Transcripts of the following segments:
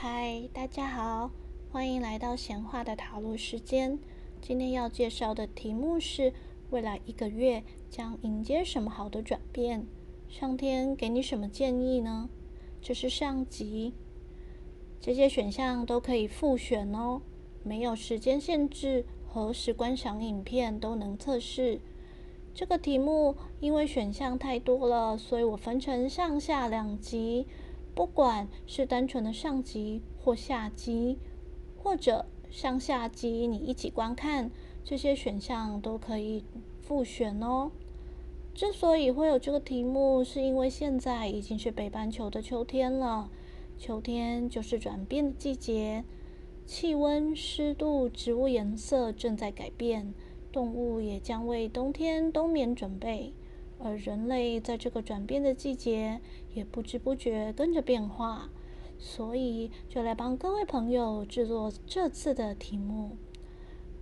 嗨，大家好，欢迎来到闲话的塔罗时间。今天要介绍的题目是：未来1个月将迎接什么好的转变？上天给你什么建议呢？这是上集，这些选项都可以复选哦，没有时间限制，何时观赏影片都能测试。这个题目因为选项太多了，所以我分成上下2集。不管是单纯的上集或下集，或者上下集你一起观看，这些选项都可以复选哦。之所以会有这个题目，是因为现在已经是北半球的秋天了。秋天就是转变的季节，气温、湿度、植物颜色正在改变，动物也将为冬天冬眠准备。而人类在这个转变的季节，也不知不觉跟着变化，所以就来帮各位朋友制作这次的题目。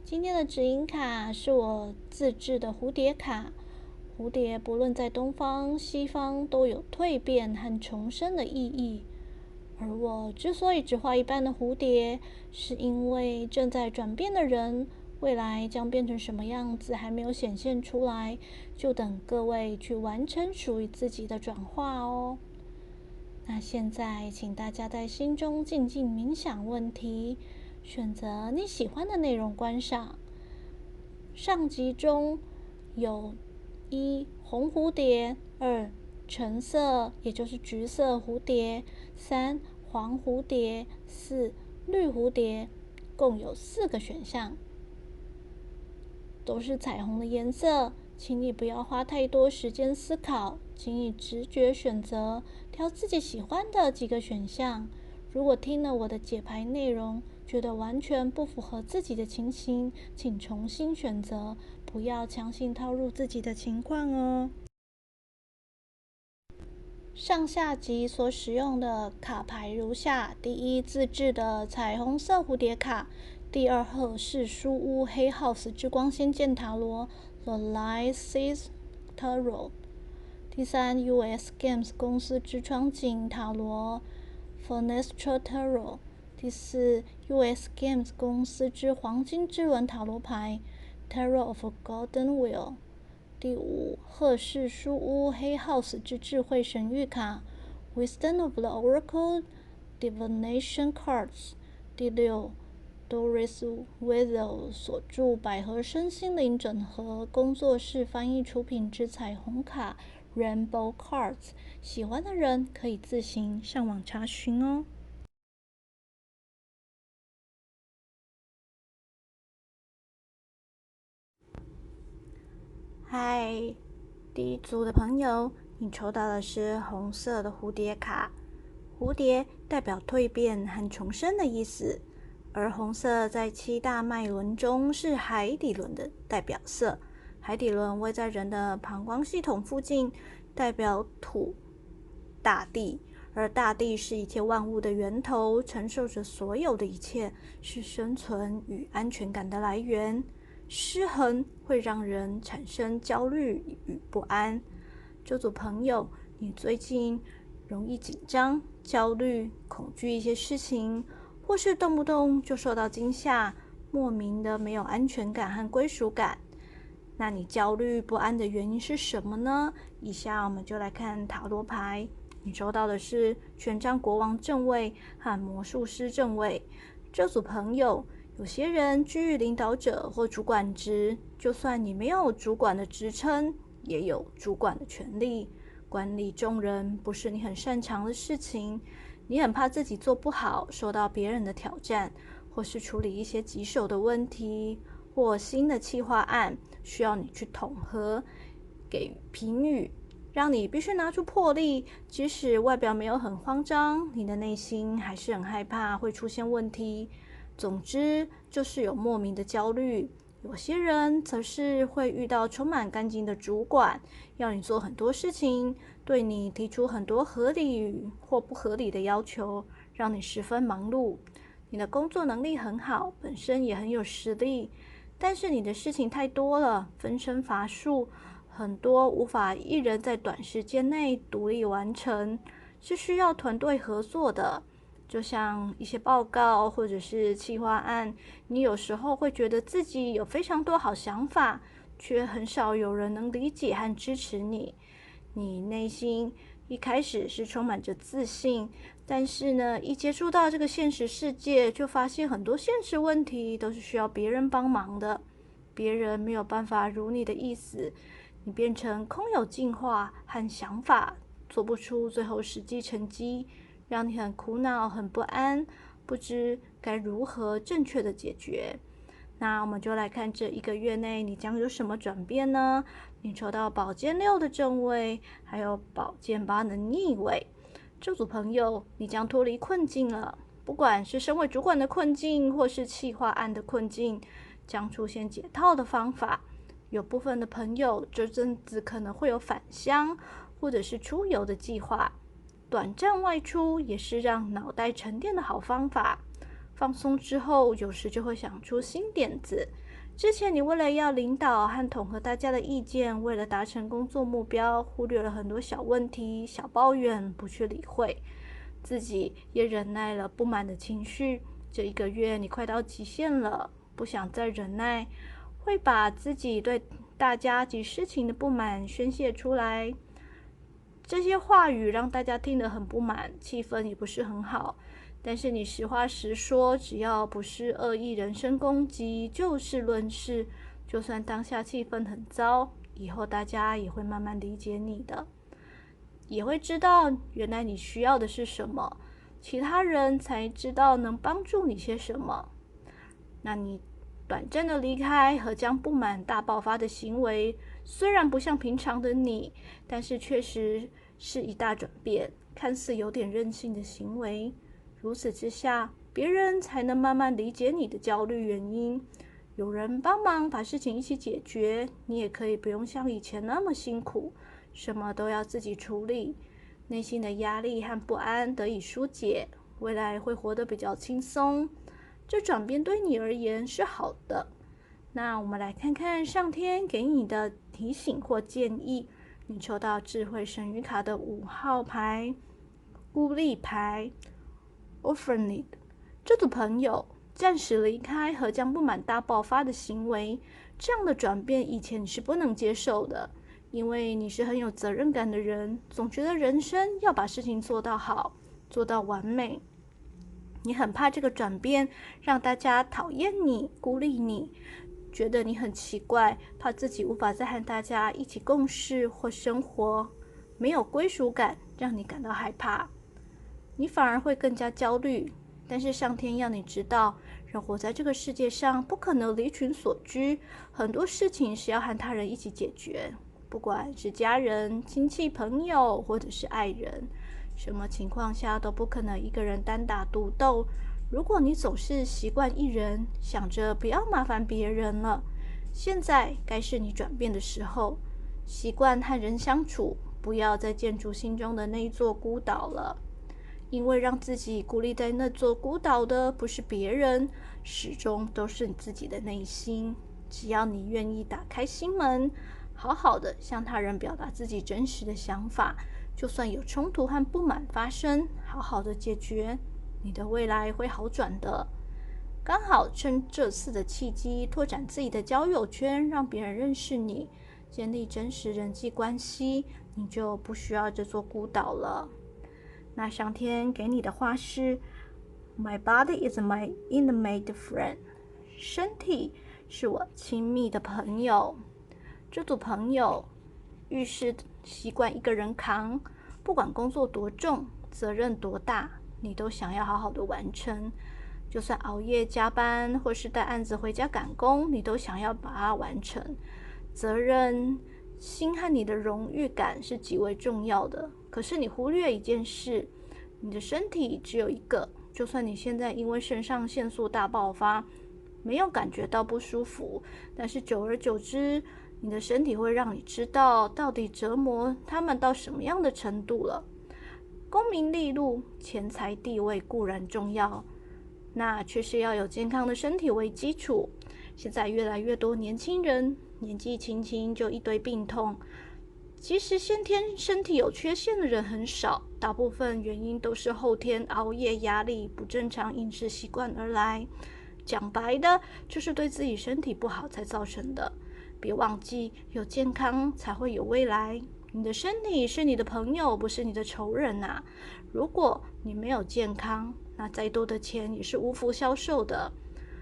今天的指引卡是我自制的蝴蝶卡，蝴蝶不论在东方、西方都有蜕变和重生的意义。而我之所以只画一半的蝴蝶，是因为正在转变的人未来将变成什么样子还没有显现出来，就等各位去完成属于自己的转化哦。那现在请大家在心中静静冥想问题，选择你喜欢的内容观赏。上集中有1红蝴蝶，2橙色也就是橘色蝴蝶，3黄蝴蝶，4绿蝴蝶，共有4个选项，都是彩虹的颜色。请你不要花太多时间思考，请你直觉选择，挑自己喜欢的几个选项。如果听了我的解牌内容，觉得完全不符合自己的情形，请重新选择，不要强行套入自己的情况哦。上下集所使用的卡牌如下：第1，自制的彩虹色蝴蝶卡；第2，赫氏书屋黑 House 之光仙剑塔罗 The Light Seas Tarot；第3， US Games 公司之窗景塔罗 Fenestra Tarot；第4， US Games 公司之黄金之轮塔罗牌 Tarot of Golden Wheel；第5，赫氏书屋黑 House 之智慧神谕卡 Wisdom of the Oracle Divination Cards；第6， Doris Weasel 所著百合身心灵整合工作室翻译出品之彩虹卡 Rainbow Cards。 喜欢的人可以自行上网查询哦。嗨，第1组的朋友，你抽到的是红色的蝴蝶卡。蝴蝶代表蜕变和重生的意思，而红色在7大脉轮中是海底轮的代表色。海底轮位在人的膀胱系统附近，代表土、大地，而大地是一切万物的源头，承受着所有的一切，是生存与安全感的来源。失衡会让人产生焦虑与不安。这组朋友，你最近容易紧张、焦虑、恐惧一些事情，或是动不动就受到惊吓，莫名的没有安全感和归属感。那你焦虑不安的原因是什么呢？以下我们就来看塔罗牌。你抽到的是权杖国王正位和魔术师正位。这组朋友，有些人居于领导者或主管职，就算你没有主管的职称，也有主管的权利。管理众人不是你很擅长的事情，你很怕自己做不好，受到别人的挑战，或是处理一些棘手的问题，或新的企划案需要你去统合，给予评语，让你必须拿出魄力。即使外表没有很慌张，你的内心还是很害怕会出现问题。总之，就是有莫名的焦虑。有些人则是会遇到充满干劲的主管，要你做很多事情，对你提出很多合理或不合理的要求，让你十分忙碌。你的工作能力很好，本身也很有实力，但是你的事情太多了，分身乏术，很多无法一人在短时间内独立完成，是需要团队合作的。就像一些报告或者是企划案，你有时候会觉得自己有非常多好想法，却很少有人能理解和支持你。你内心一开始是充满着自信，但是呢，一接触到这个现实世界，就发现很多现实问题都是需要别人帮忙的，别人没有办法如你的意思，你变成空有计划和想法，做不出最后实际成绩，让你很苦恼、很不安，不知该如何正确的解决。那我们就来看这1个月内你将有什么转变呢？你抽到宝剑6的正位，还有宝剑8的逆位。这组朋友，你将脱离困境了。不管是身为主管的困境，或是企划案的困境，将出现解套的方法。有部分的朋友这阵子可能会有返乡，或者是出游的计划。短暂外出也是让脑袋沉淀的好方法。放松之后，有时就会想出新点子。之前你为了要领导和统合大家的意见，为了达成工作目标，忽略了很多小问题、小抱怨，不去理会，自己也忍耐了不满的情绪。这1个月你快到极限了，不想再忍耐，会把自己对大家及事情的不满宣泄出来。这些话语让大家听得很不满，气氛也不是很好。但是你实话实说，只要不是恶意人身攻击，就事论事，就算当下气氛很糟，以后大家也会慢慢理解你的，也会知道原来你需要的是什么，其他人才知道能帮助你些什么。那你短暂的离开和将不满大爆发的行为，虽然不像平常的你，但是确实是一大转变，看似有点任性的行为。如此之下，别人才能慢慢理解你的焦虑原因。有人帮忙把事情一起解决，你也可以不用像以前那么辛苦，什么都要自己处理。内心的压力和不安得以疏解，未来会活得比较轻松。这转变对你而言是好的。那我们来看看上天给你的提醒或建议。你抽到智慧神谕卡的5号牌，孤立牌。Orphaned 这组朋友暂时离开和将不满大爆发的行为，这样的转变以前你是不能接受的，因为你是很有责任感的人，总觉得人生要把事情做到好，做到完美。你很怕这个转变让大家讨厌你、孤立你，觉得你很奇怪，怕自己无法再和大家一起共事或生活，没有归属感，让你感到害怕。你反而会更加焦虑，但是上天要你知道，人活在这个世界上不可能离群索居，很多事情是要和他人一起解决，不管是家人、亲戚、朋友，或者是爱人，什么情况下都不可能一个人单打独斗。如果你总是习惯一人，想着不要麻烦别人了，现在该是你转变的时候，习惯和人相处，不要再建筑心中的那一座孤岛了。因为让自己孤立在那座孤岛的不是别人，始终都是你自己的内心。只要你愿意打开心门，好好的向他人表达自己真实的想法，就算有冲突和不满发生，好好的解决，你的未来会好转的。刚好趁这次的契机，拓展自己的交友圈，让别人认识你，建立真实人际关系，你就不需要这座孤岛了。那上天给你的话是 My body is my intimate friend， 身体是我亲密的朋友。这组朋友遇事习惯一个人扛，不管工作多重，责任多大，你都想要好好的完成。就算熬夜加班，或是带案子回家赶工，你都想要把它完成。责任心和你的荣誉感是极为重要的，可是你忽略一件事，你的身体只有一个，就算你现在因为肾上腺素大爆发，没有感觉到不舒服，但是久而久之，你的身体会让你知道到底折磨他们到什么样的程度了。功名利禄、钱财地位固然重要，那却是要有健康的身体为基础。现在越来越多年轻人年纪轻轻就一堆病痛，其实先天身体有缺陷的人很少，大部分原因都是后天熬夜、压力、不正常饮食习惯而来。讲白的，就是对自己身体不好才造成的。别忘记，有健康才会有未来。你的身体是你的朋友，不是你的仇人啊！如果你没有健康，那再多的钱也是无福消受的。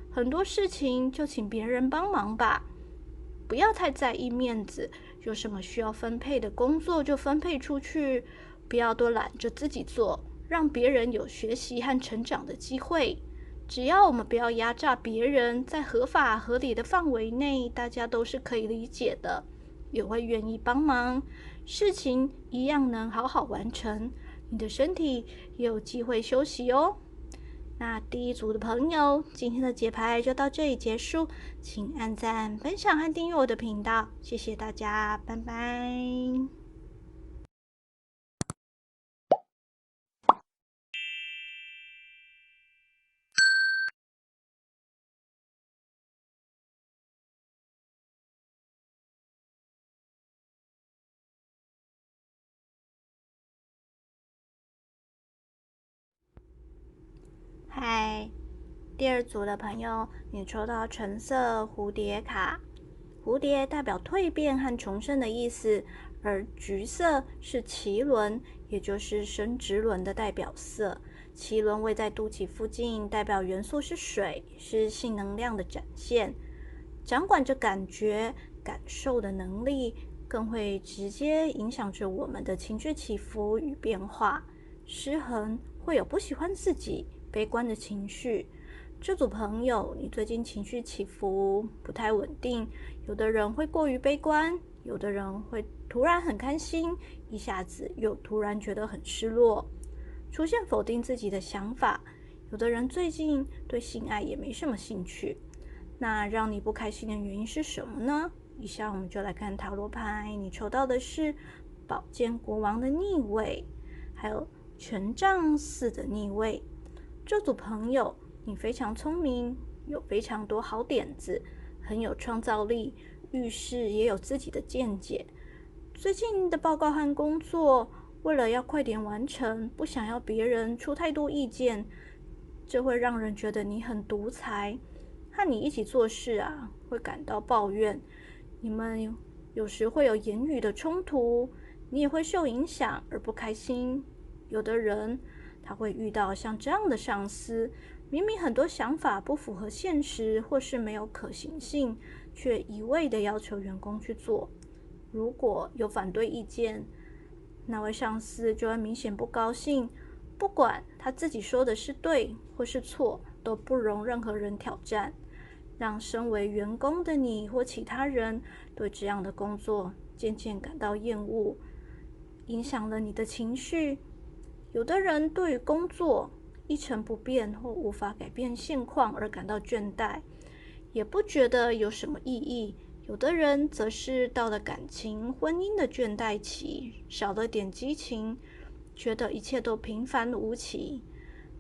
很多事情就请别人帮忙吧，不要太在意面子。有什么需要分配的工作就分配出去，不要都揽着自己做，让别人有学习和成长的机会。只要我们不要压榨别人，在合法合理的范围内，大家都是可以理解的，也会愿意帮忙，事情一样能好好完成，你的身体也有机会休息哦。那第一组的朋友，今天的节拍就到这里结束，请按赞、分享和订阅我的频道，谢谢大家，拜拜。嗨，第二组的朋友，你抽到橙色蝴蝶卡，蝴蝶代表蜕变和重生的意思，而橘色是脐轮，也就是生殖轮的代表色。脐轮位在肚脐附近，代表元素是水，是性能量的展现，掌管着感觉、感受的能力，更会直接影响着我们的情绪起伏与变化。失衡会有不喜欢自己、悲观的情绪。这组朋友，你最近情绪起伏不太稳定，有的人会过于悲观，有的人会突然很开心，一下子又突然觉得很失落，出现否定自己的想法。有的人最近对性爱也没什么兴趣。那让你不开心的原因是什么呢？以下我们就来看塔罗牌，你抽到的是宝剑国王的逆位，还有权杖4的逆位。这组朋友，你非常聪明，有非常多好点子，很有创造力，遇事也有自己的见解。最近的报告和工作，为了要快点完成，不想要别人出太多意见，这会让人觉得你很独裁。和你一起做事啊，会感到抱怨，你们有时会有言语的冲突，你也会受影响而不开心。有的人他会遇到像这样的上司，明明很多想法不符合现实或是没有可行性，却一味的要求员工去做。如果有反对意见，那位上司就会明显不高兴，不管他自己说的是对或是错，都不容任何人挑战，让身为员工的你或其他人对这样的工作渐渐感到厌恶，影响了你的情绪。有的人对于工作一成不变或无法改变现况而感到倦怠，也不觉得有什么意义。有的人则是到了感情、婚姻的倦怠期，少了点激情，觉得一切都平凡无奇。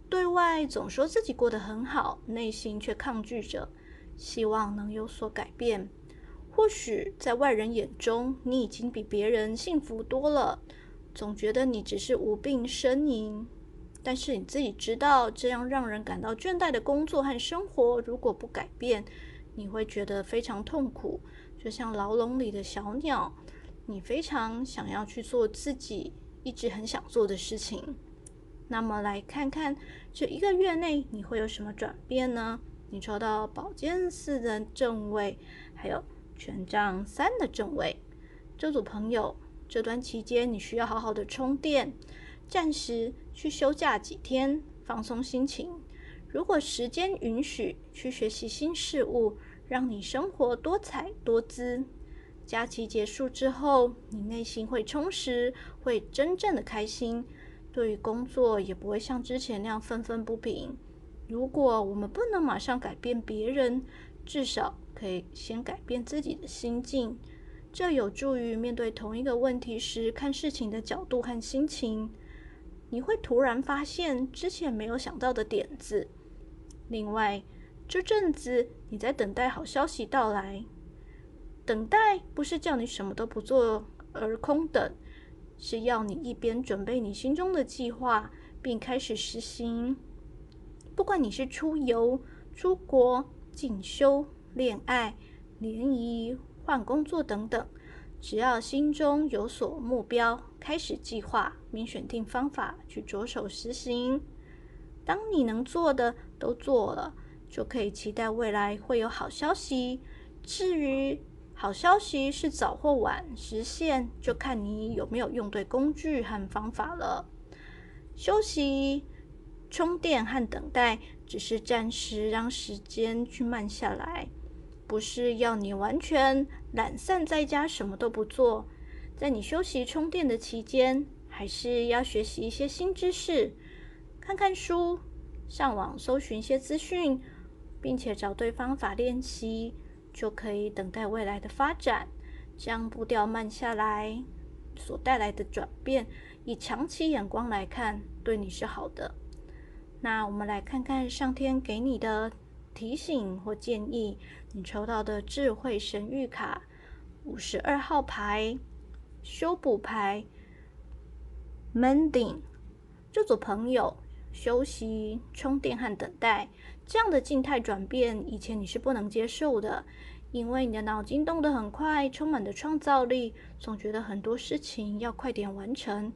对外总说自己过得很好，内心却抗拒着，希望能有所改变。或许在外人眼中，你已经比别人幸福多了，总觉得你只是无病呻吟。但是你自己知道，这样让人感到倦怠的工作和生活，如果不改变，你会觉得非常痛苦，就像牢笼里的小鸟，你非常想要去做自己一直很想做的事情。那么来看看这1个月内你会有什么转变呢？你抽到宝剑4的正位，还有权杖3的正位。这组朋友，这段期间你需要好好的充电，暂时去休假几天，放松心情。如果时间允许，去学习新事物，让你生活多彩多姿。假期结束之后，你内心会充实，会真正的开心。对于工作也不会像之前那样愤愤不平。如果我们不能马上改变别人，至少可以先改变自己的心境，这有助于面对同一个问题时看事情的角度和心情。你会突然发现之前没有想到的点子。另外，这阵子你在等待好消息到来。等待不是叫你什么都不做，而空等，是要你一边准备你心中的计划，并开始实行。不管你是出游、出国、进修、恋爱、联谊、换工作等等，只要心中有所目标，开始计划，并选定方法去着手实行。当你能做的都做了，就可以期待未来会有好消息。至于好消息是早或晚实现，就看你有没有用对工具和方法了。休息、充电和等待只是暂时让时间去慢下来，不是要你完全懒散在家什么都不做。在你休息充电的期间，还是要学习一些新知识，看看书，上网搜寻一些资讯，并且找对方法练习，就可以等待未来的发展。这样步调慢下来所带来的转变，以长期眼光来看，对你是好的。那我们来看看上天给你的提醒或建议。你抽到的智慧神谕卡52号牌，修补牌 Mending。 这组朋友，休息、充电和等待，这样的静态转变，以前你是不能接受的，因为你的脑筋动得很快，充满着创造力，总觉得很多事情要快点完成，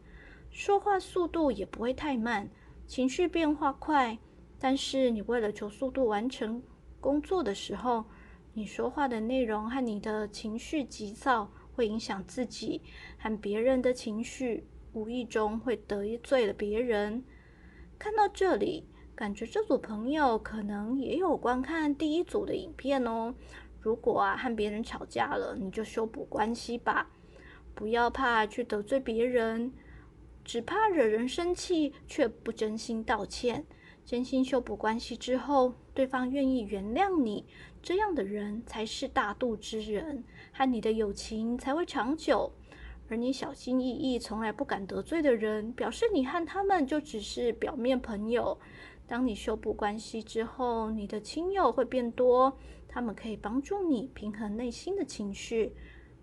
说话速度也不会太慢，情绪变化快，但是你为了求速度完成工作的时候，你说话的内容和你的情绪急躁，会影响自己和别人的情绪，无意中会得罪了别人。看到这里，感觉这组朋友可能也有观看第一组的影片哦。如果和别人吵架了，你就修补关系吧，不要怕去得罪别人，只怕惹人生气，却不真心道歉。真心修补关系之后，对方愿意原谅你，这样的人才是大度之人，和你的友情才会长久。而你小心翼翼，从来不敢得罪的人，表示你和他们就只是表面朋友。当你修补关系之后，你的亲友会变多，他们可以帮助你平衡内心的情绪。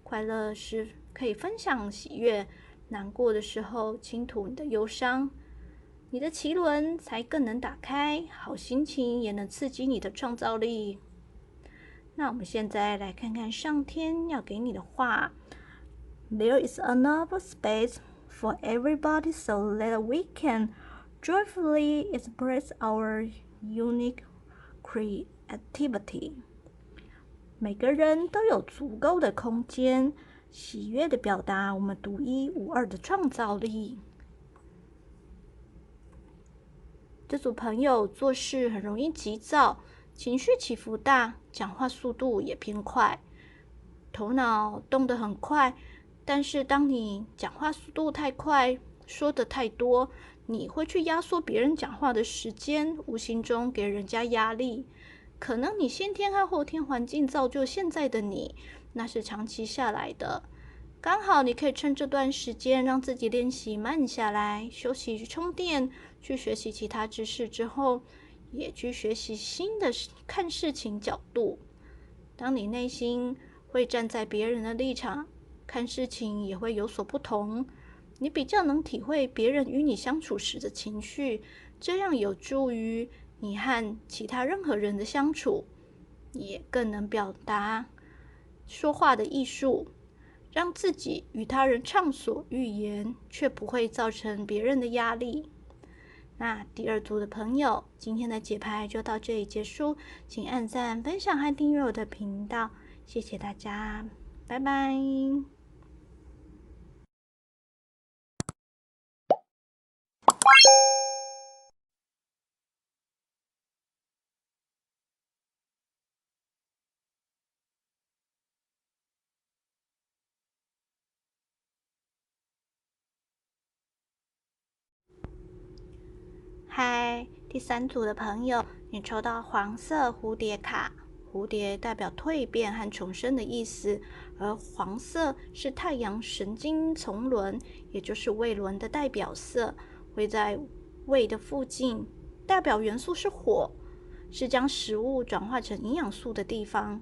快乐时可以分享喜悦，难过的时候倾吐你的忧伤。你的脐轮才更能打开，好心情也能刺激你的创造力。那我们现在来看看上天要给你的话。There is enough space for everybody so that we can joyfully express our unique creativity. 每个人都有足够的空间，喜悦地表达我们独一无二的创造力。这组朋友做事很容易急躁，情绪起伏大，讲话速度也偏快，头脑动得很快。但是当你讲话速度太快，说得太多，你会去压缩别人讲话的时间，无形中给人家压力。可能你先天和后天环境造就现在的你，那是长期下来的。刚好你可以趁这段时间让自己练习慢下来，休息充电，去学习其他知识之后，也去学习新的看事情角度。当你内心会站在别人的立场看事情，也会有所不同。你比较能体会别人与你相处时的情绪，这样有助于你和其他任何人的相处，也更能表达说话的艺术，让自己与他人畅所欲言，却不会造成别人的压力。那第二组的朋友，今天的解牌就到这里结束，请按赞、分享和订阅我的频道，谢谢大家，拜拜。嗨，第三组的朋友，你抽到黄色蝴蝶卡。蝴蝶代表蜕变和重生的意思，而黄色是太阳神经丛轮，也就是胃轮的代表色，会在胃的附近，代表元素是火，是将食物转化成营养素的地方。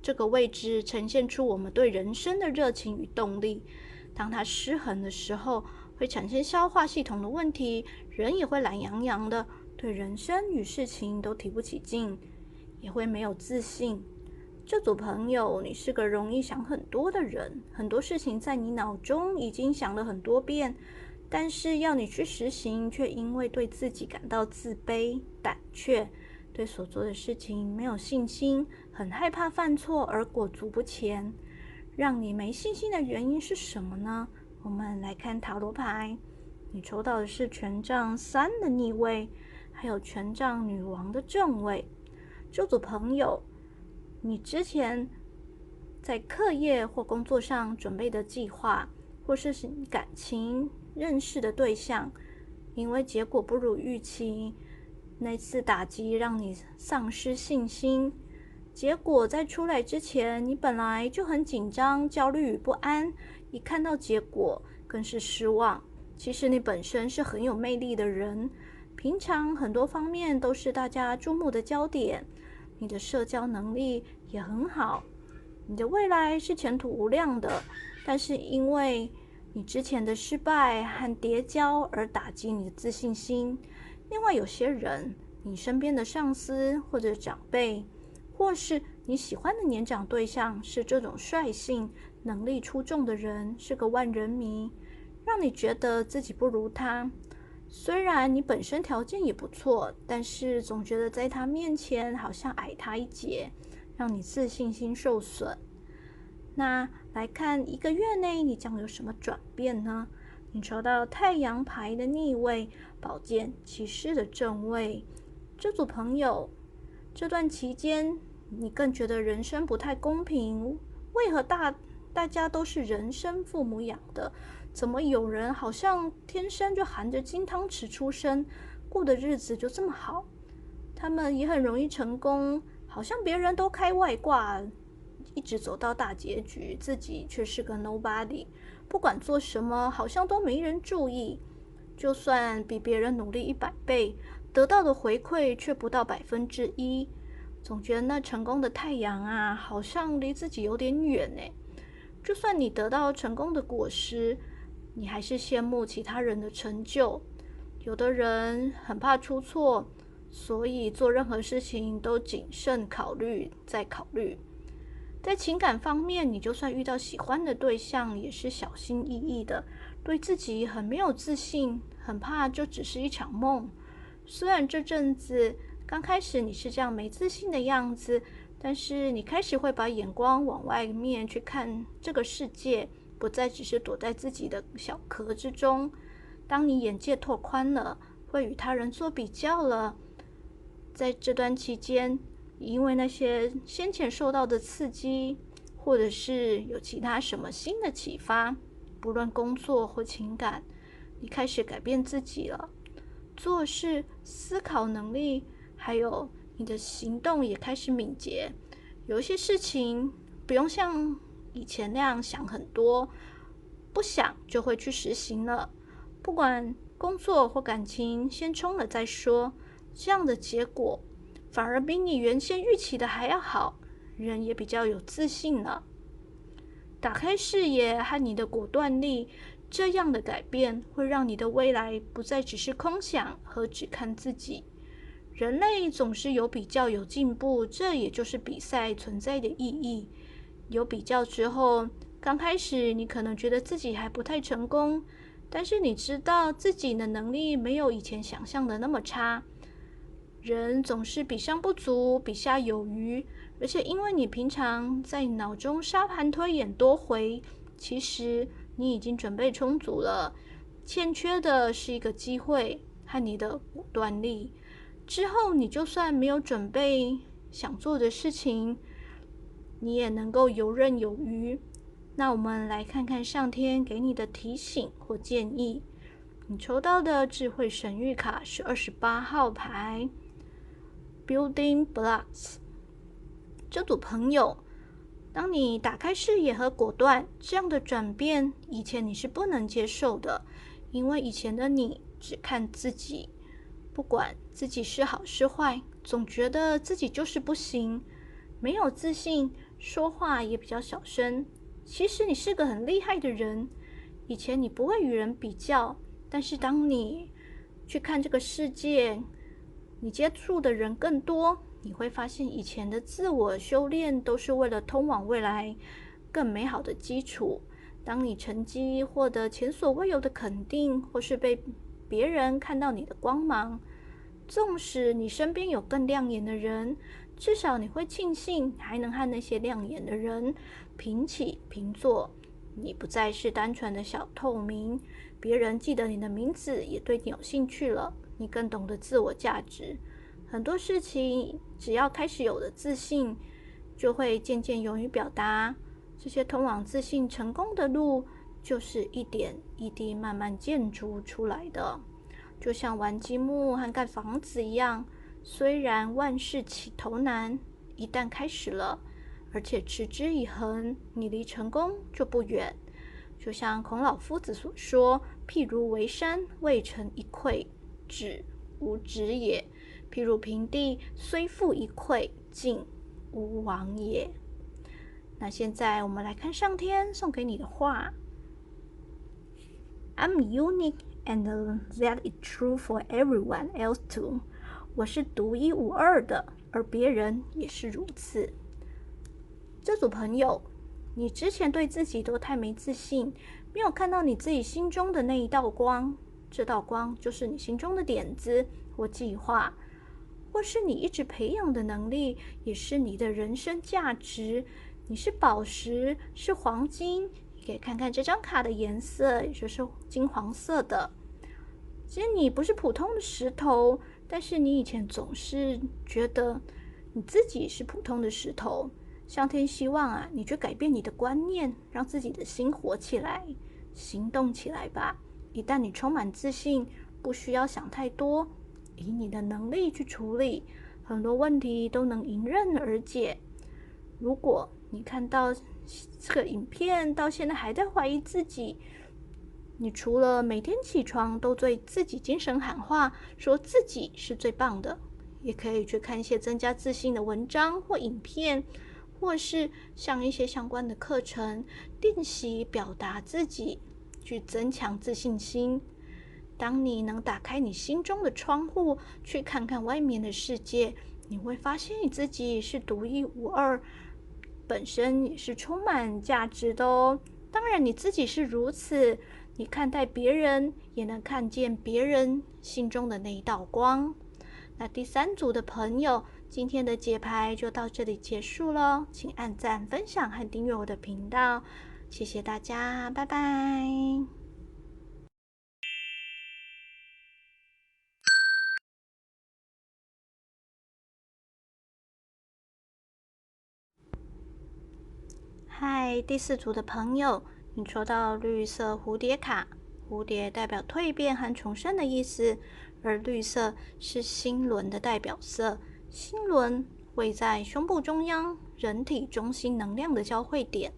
这个位置呈现出我们对人生的热情与动力。当它失衡的时候，会产生消化系统的问题，人也会懒洋洋的，对人生与事情都提不起劲，也会没有自信。这组朋友，你是个容易想很多的人，很多事情在你脑中已经想了很多遍，但是要你去实行，却因为对自己感到自卑、胆怯，对所做的事情没有信心，很害怕犯错而裹足不前。让你没信心的原因是什么呢？我们来看塔罗牌，你抽到的是权杖3的逆位，还有权杖女王的正位。这组朋友，你之前在课业或工作上准备的计划，或是感情认识的对象，因为结果不如预期，那次打击让你丧失信心。结果在出来之前，你本来就很紧张、焦虑与不安，一看到结果更是失望。其实你本身是很有魅力的人，平常很多方面都是大家注目的焦点，你的社交能力也很好，你的未来是前途无量的，但是因为你之前的失败和跌跤而打击你的自信心。另外有些人，你身边的上司或者长辈，或是你喜欢的年长对象，是这种率性、能力出众的人，是个万人迷，让你觉得自己不如他。虽然你本身条件也不错，但是总觉得在他面前好像矮他一截，让你自信心受损。那来看1个月内你将有什么转变呢？你抽到太阳牌的逆位，宝剑骑士的正位。这组朋友，这段期间你更觉得人生不太公平，为何大家都是人生父母养的，怎么有人好像天生就含着金汤匙出生，过的日子就这么好？他们也很容易成功，好像别人都开外挂，一直走到大结局，自己却是个 nobody， 不管做什么好像都没人注意，就算比别人努力100倍，得到的回馈却不到1%，总觉得那成功的太阳啊，好像离自己有点远欸。就算你得到成功的果实，你还是羡慕其他人的成就。有的人很怕出错，所以做任何事情都谨慎考虑再考虑。在情感方面，你就算遇到喜欢的对象，也是小心翼翼的，对自己很没有自信，很怕就只是一场梦。虽然这阵子刚开始你是这样没自信的样子，但是你开始会把眼光往外面去看这个世界，不再只是躲在自己的小壳之中。当你眼界拓宽了，会与他人做比较了，在这段期间，因为那些先前受到的刺激，或者是有其他什么新的启发，不论工作或情感，你开始改变自己了。做事、思考能力，还有你的行动也开始敏捷。有一些事情不用像以前那样想很多，不想就会去实行了。不管工作或感情，先冲了再说，这样的结果反而比你原先预期的还要好，人也比较有自信了。打开视野和你的果断力，这样的改变会让你的未来不再只是空想和只看自己。人类总是有比较有进步，这也就是比赛存在的意义。有比较之后，刚开始你可能觉得自己还不太成功，但是你知道自己的能力没有以前想象的那么差。人总是比上不足，比下有余，而且因为你平常在脑中沙盘推演多回，其实你已经准备充足了，欠缺的是一个机会和你的果断力。之后你就算没有准备想做的事情，你也能够游刃有余。那我们来看看上天给你的提醒或建议。你抽到的智慧神谕卡是28号牌 Building Blocks。 这组朋友，当你打开视野和果断，这样的转变以前你是不能接受的，因为以前的你只看自己，不管自己是好是坏，总觉得自己就是不行，没有自信，说话也比较小声。其实你是个很厉害的人，以前你不会与人比较，但是当你去看这个世界，你接触的人更多，你会发现以前的自我修炼都是为了通往未来更美好的基础。当你成绩获得前所未有的肯定，或是被别人看到你的光芒，纵使你身边有更亮眼的人，至少你会庆幸还能和那些亮眼的人平起平坐。你不再是单纯的小透明，别人记得你的名字，也对你有兴趣了。你更懂得自我价值。很多事情只要开始有了自信，就会渐渐勇于表达。这些通往自信成功的路，就是一点一滴慢慢建筑出来的。就像玩积木和盖房子一样，虽然万事起头难，一旦开始了，而且持之以恒，你离成功就不远。就像孔老夫子所说：“譬如围山，未成一篑，止无止也；譬如平地，虽覆一篑，进无往也。”那现在我们来看上天送给你的话。I'm unique and that is true for everyone else too. 我是独一无二的，而别人也是如此。这组朋友，你之前对自己都太没自信，没有看到你自己心中的那一道光。这道光就是你心中的点子或计划，或是你一直培养的能力，也是你的人生价值。你是宝石，是黄金，你可以看看这张卡的颜色，也就是金黄色的。其实你不是普通的石头，但是你以前总是觉得你自己是普通的石头。上天希望你去改变你的观念，让自己的心活起来，行动起来吧。一旦你充满自信，不需要想太多，以你的能力去处理，很多问题都能迎刃而解。如果你看到这个影片到现在还在怀疑自己，你除了每天起床都对自己精神喊话，说自己是最棒的，也可以去看一些增加自信的文章或影片，或是上一些相关的课程，练习表达自己，去增强自信心。当你能打开你心中的窗户，去看看外面的世界，你会发现你自己是独一无二，本身也是充满价值的哦。当然你自己是如此，你看待别人也能看见别人心中的那一道光。那第三组的朋友，今天的解牌就到这里结束了，请按赞、分享和订阅我的频道，谢谢大家，拜拜。嗨，第四组的朋友，你抽到绿色蝴蝶卡，蝴蝶代表蜕变和重生的意思，而绿色是心轮的代表色。心轮位在胸部中央，人体中心能量的交汇点，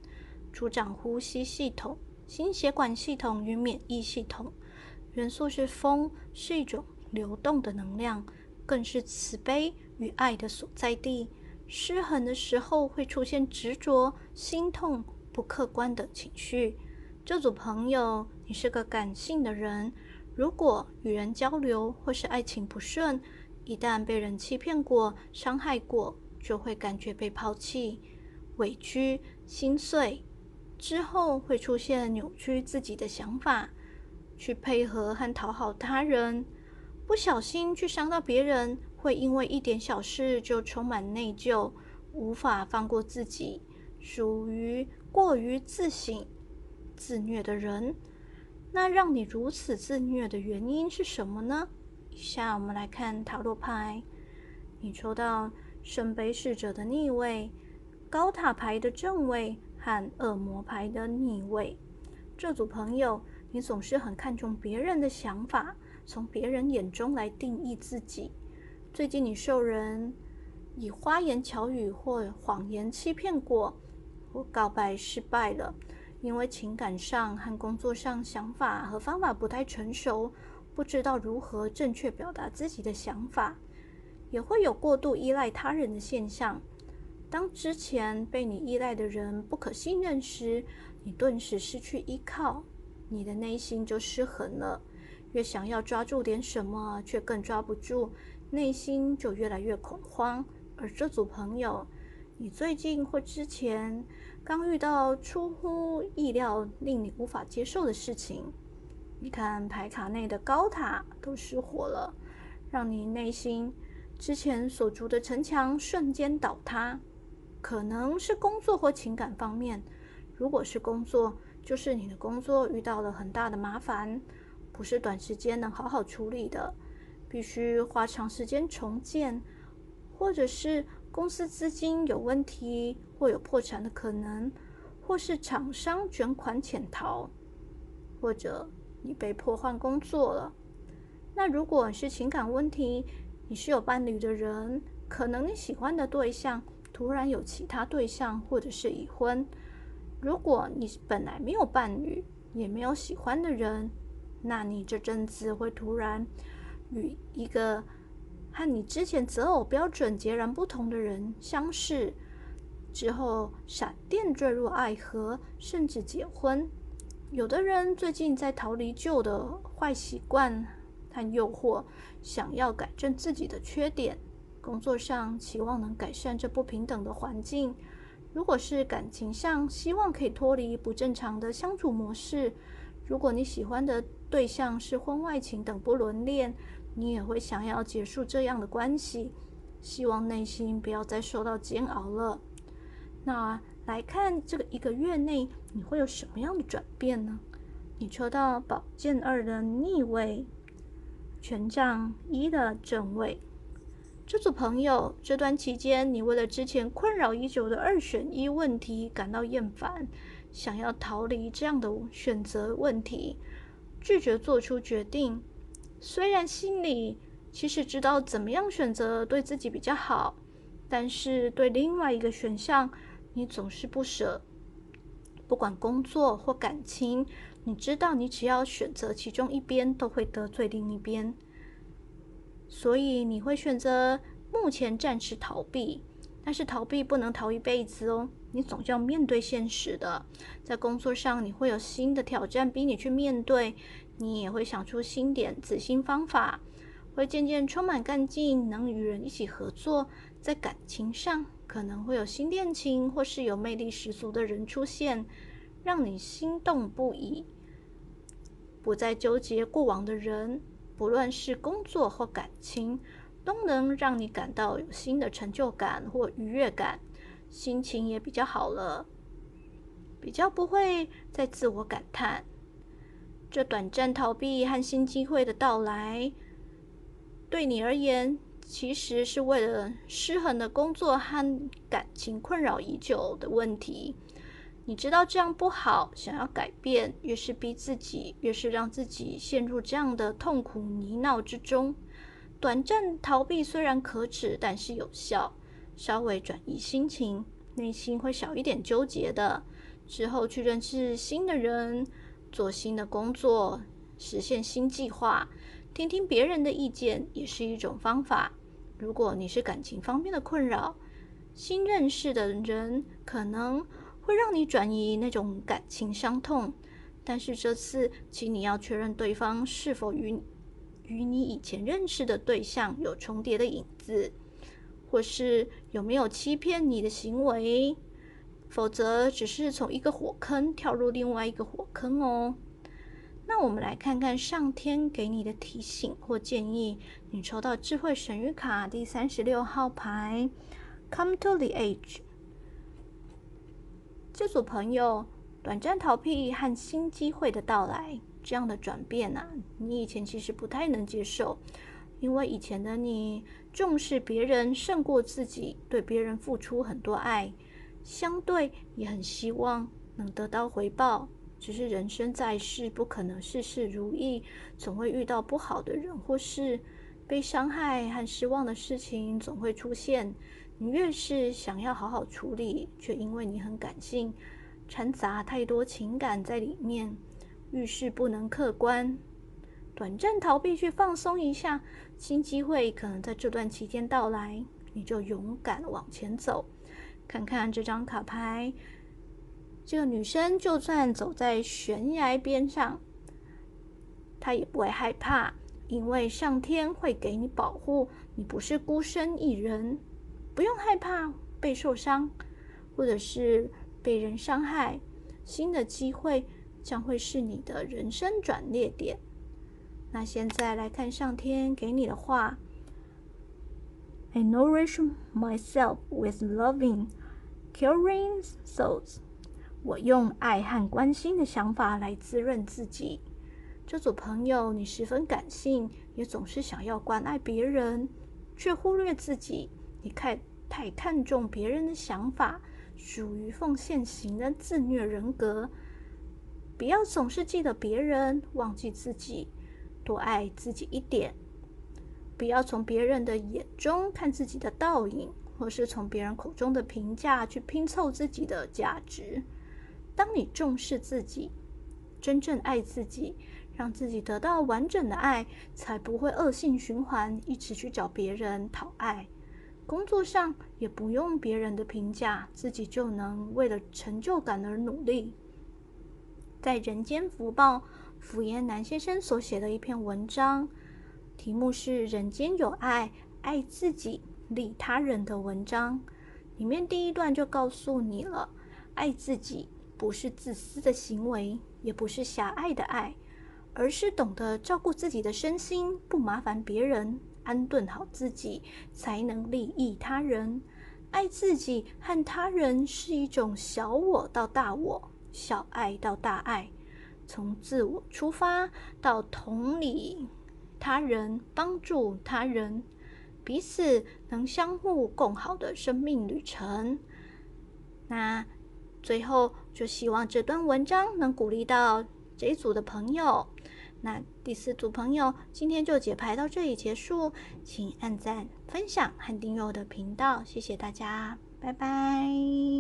主掌呼吸系统、心血管系统与免疫系统。元素是风，是一种流动的能量，更是慈悲与爱的所在地。失衡的时候会出现执着、心痛、不客观的情绪。这组朋友，你是个感性的人，如果与人交流或是爱情不顺，一旦被人欺骗过、伤害过，就会感觉被抛弃、委屈、心碎，之后会出现扭曲自己的想法，去配合和讨好他人，不小心去伤到别人，会因为一点小事就充满内疚，无法放过自己，属于过于自省、自虐的人。那让你如此自虐的原因是什么呢？以下我们来看塔罗牌，你抽到圣杯侍者的逆位、高塔牌的正位和恶魔牌的逆位。这组朋友，你总是很看重别人的想法，从别人眼中来定义自己。最近你受人以花言巧语或谎言欺骗过，或告白失败了，因为情感上和工作上想法和方法不太成熟，不知道如何正确表达自己的想法，也会有过度依赖他人的现象。当之前被你依赖的人不可信任时，你顿时失去依靠，你的内心就失衡了。越想要抓住点什么，却更抓不住，内心就越来越恐慌。而这组朋友，你最近或之前刚遇到出乎意料、令你无法接受的事情。你看牌卡内的高塔都失火了，让你内心之前所筑的城墙瞬间倒塌。可能是工作或情感方面，如果是工作，就是你的工作遇到了很大的麻烦，不是短时间能好好处理的，必须花长时间重建，或者是公司资金有问题或有破产的可能，或是厂商卷款潜逃，或者你被迫换工作了。那如果是情感问题，你是有伴侣的人，可能你喜欢的对象突然有其他对象，或者是已婚。如果你本来没有伴侣，也没有喜欢的人，那你这阵子会突然与一个和你之前择偶标准截然不同的人相识，之后闪电坠入爱河，甚至结婚。有的人最近在逃离旧的坏习惯和诱惑，想要改正自己的缺点。工作上期望能改善这不平等的环境，如果是感情上，希望可以脱离不正常的相处模式。如果你喜欢的对象是婚外情等不伦恋，你也会想要结束这样的关系，希望内心不要再受到煎熬了。那来看这个1个月内你会有什么样的转变呢？你抽到宝剑2的逆位，权杖1的正位。这组朋友，这段期间你为了之前困扰已久的2选1问题感到厌烦，想要逃离这样的选择问题，拒绝做出决定。虽然心里其实知道怎么样选择对自己比较好，但是对另外一个选项你总是不舍。不管工作或感情，你知道你只要选择其中一边，都会得罪另一边。所以你会选择目前暂时逃避，但是逃避不能逃一辈子哦，你总要面对现实的。在工作上，你会有新的挑战逼你去面对，你也会想出新点子、新方法，会渐渐充满干劲，能与人一起合作。在感情上，可能会有新恋情，或是有魅力十足的人出现，让你心动不已，不再纠结过往的人。不论是工作或感情，都能让你感到有新的成就感或愉悦感，心情也比较好了，比较不会再自我感叹。这短暂逃避和新机会的到来，对你而言，其实是为了失衡的工作和感情困扰已久的问题。你知道这样不好，想要改变，越是逼自己，越是让自己陷入这样的痛苦泥淖之中。短暂逃避虽然可耻，但是有效，稍微转移心情，内心会少一点纠结的。之后去认识新的人，做新的工作，实现新计划，听听别人的意见也是一种方法。如果你是感情方面的困扰，新认识的人可能会让你转移那种感情伤痛，但是这次请你要确认对方是否与你以前认识的对象有重叠的影子，或是有没有欺骗你的行为，否则只是从一个火坑跳入另外一个火坑哦。那我们来看看上天给你的提醒或建议。你抽到智慧神谕卡第36号牌 Come to the Edge。这组朋友，短暂逃避和新机会的到来，这样的转变啊，你以前其实不太能接受，因为以前的你重视别人胜过自己，对别人付出很多爱，相对也很希望能得到回报。只是人生在世，不可能事事如意，总会遇到不好的人或是被伤害和失望的事情总会出现。你越是想要好好处理，却因为你很感性，掺杂太多情感在里面，遇事不能客观。短暂逃避去放松一下，新机会可能在这段期间到来，你就勇敢往前走。看看这张卡牌，这个女生就算走在悬崖边上，他也不会害怕，因为上天会给你保护，你不是孤身一人，不用害怕被受伤，或者是被人伤害。新的机会将会是你的人生转捩点。那现在来看上天给你的话。I nourish myself with loving, caring thoughts. 我用爱和关心的想法来滋润自己。这组朋友，你十分感性，也总是想要关爱别人，却忽略自己。你太看重别人的想法，属于奉献型的自虐人格。不要总是记得别人，忘记自己，多爱自己一点。不要从别人的眼中看自己的倒影，或是从别人口中的评价去拼凑自己的价值。当你重视自己，真正爱自己，让自己得到完整的爱，才不会恶性循环，一直去找别人讨爱。工作上也不用别人的评价，自己就能为了成就感而努力。在人间福报，福延南先生所写的一篇文章，题目是人间有爱，爱自己，利他人的文章。里面第一段就告诉你了，爱自己不是自私的行为，也不是狭隘的爱，而是懂得照顾自己的身心，不麻烦别人，安顿好自己，才能利益他人。爱自己和他人是一种小我到大我，小爱到大爱，从自我出发到同理他人，帮助他人，彼此能相互共好的生命旅程。那最后就希望这段文章能鼓励到这一组的朋友。那第四组朋友今天就解牌到这里结束，请按赞、分享和订阅我的频道，谢谢大家，拜拜。